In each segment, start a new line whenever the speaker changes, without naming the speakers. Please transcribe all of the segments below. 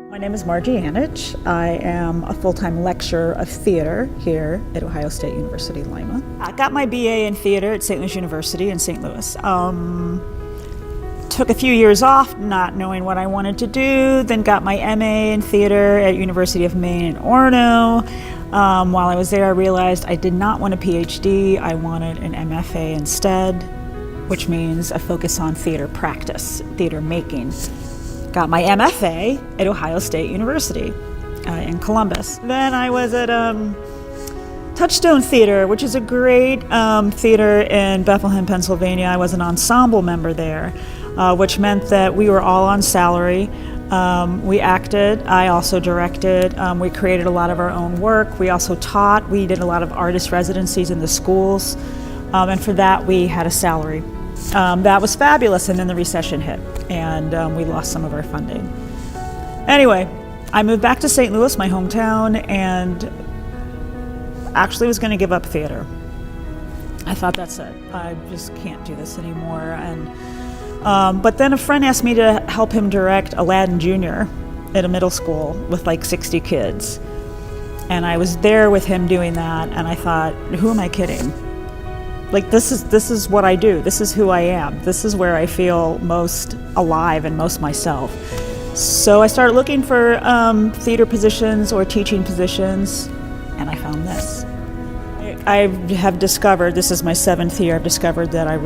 My name is Margie Anich. I am a full-time lecturer of theater here at Ohio State University, Lima. I got my BA in theater at St. Louis University in St. Louis. Took a few years off, not knowing what I wanted to do, then got my MA in theater at University of Maine in Orono. While I was there, I realized I did not want a PhD. I wanted an MFA instead, which means a focus on theater practice, theater making. Got my MFA at Ohio State University in Columbus. Then I was at Touchstone Theater, which is a great theater in Bethlehem, Pennsylvania. I was an ensemble member there, which meant that we were all on salary. We acted, I also directed, we created a lot of our own work. We also taught, we did a lot of artist residencies in the schools, and for that we had a salary. That was fabulous, and then the recession hit, and we lost some of our funding. Anyway, I moved back to St. Louis, my hometown, and actually was going to give up theater. I thought, that's it. I just can't do this anymore. But then a friend asked me to help him direct Aladdin Jr. at a middle school with like 60 kids. And I was there with him doing that, and I thought, who am I kidding? Like, this is what I do. This is who I am. This is where I feel most alive and most myself. So I started looking for theater positions or teaching positions, and I found this. I have discovered, this is my 7th year, I've discovered that I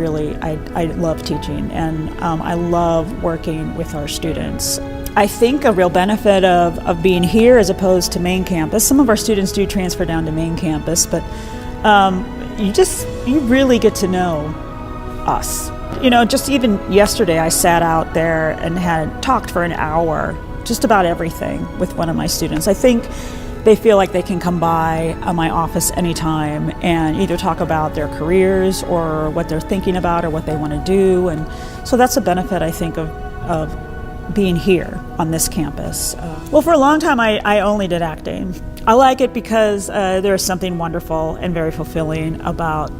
love teaching, and I love working with our students. I think a real benefit of being here as opposed to main campus, some of our students do transfer down to main campus, but you really get to know us. You know, just even yesterday I sat out there and had talked for an hour just about everything with one of my students. I think they feel like they can come by my office anytime and either talk about their careers or what they're thinking about or what they want to do. And so that's a benefit, I think, of being here on this campus. Well, for a long time, I only did acting. I like it because there's something wonderful and very fulfilling about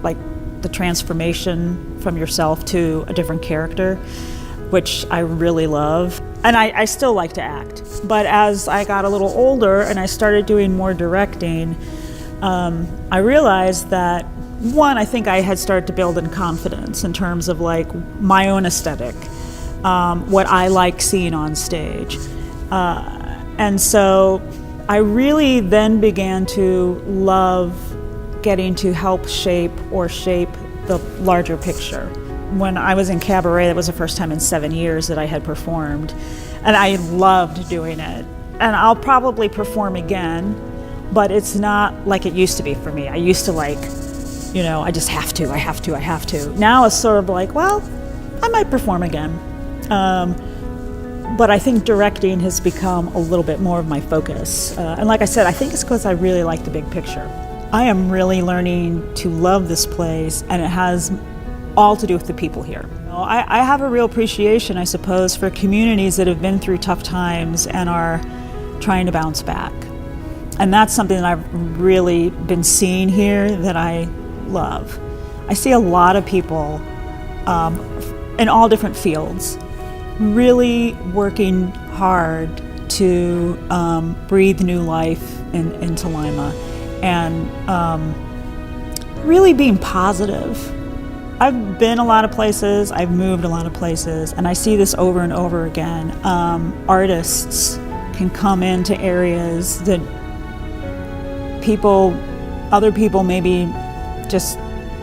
like the transformation from yourself to a different character, which I really love. And I still like to act. But as I got a little older and I started doing more directing, I realized that, one, I think I had started to build in confidence in terms of like my own aesthetic, what I like seeing on stage. And so I really then began to love getting to help shape the larger picture. When I was in cabaret, that was the first time in 7 years that I had performed, and I loved doing it. And I'll probably perform again, but it's not like it used to be for me. I used to like, I just have to. Now it's sort of like, well, I might perform again. But I think directing has become a little bit more of my focus. And like I said, I think it's because I really like the big picture. I am really learning to love this place, and it has all to do with the people here. I have a real appreciation, I suppose, for communities that have been through tough times and are trying to bounce back. And that's something that I've really been seeing here that I love. I see a lot of people in all different fields really working hard to breathe new life into Lima and really being positive. I've been a lot of places, I've moved a lot of places, and I see this over and over again. Artists can come into areas that other people maybe just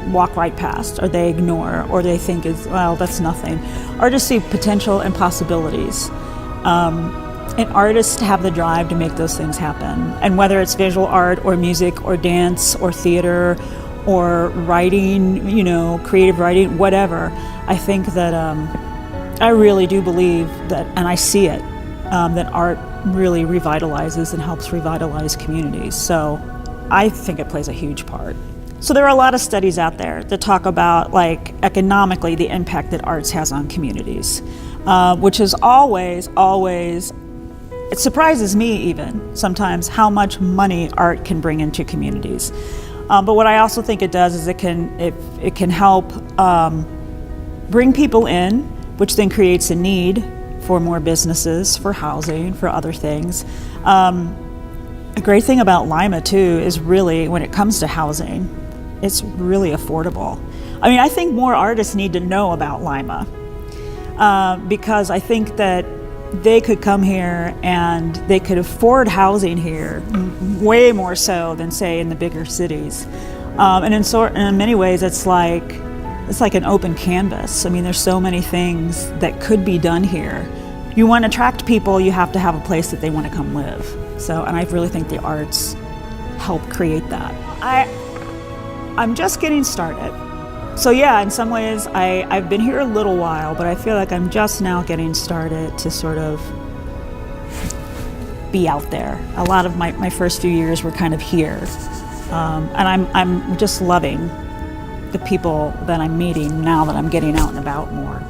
walk right past, or they ignore, or they think that's nothing. Artists see potential and possibilities. And artists have the drive to make those things happen. And whether it's visual art or music or dance or theater or writing, creative writing, whatever, I think that I really do believe that, and I see it, that art really revitalizes and helps revitalize communities. So I think it plays a huge part. So there are a lot of studies out there that talk about, like, economically the impact that arts has on communities, which is always, it surprises me even sometimes how much money art can bring into communities. But what I also think it does is it can help bring people in, which then creates a need for more businesses, for housing, for other things. A great thing about Lima too is really when it comes to housing, it's really affordable. I mean, I think more artists need to know about Lima because I think that they could come here and they could afford housing here way more so than say in the bigger cities. And in many ways, it's like an open canvas. I mean, there's so many things that could be done here. You want to attract people, you have to have a place that they want to come live. So, and I really think the arts help create that. I'm just getting started. So yeah, in some ways, I've been here a little while, but I feel like I'm just now getting started to sort of be out there. A lot of my first few years were kind of here. And I'm just loving the people that I'm meeting now that I'm getting out and about more.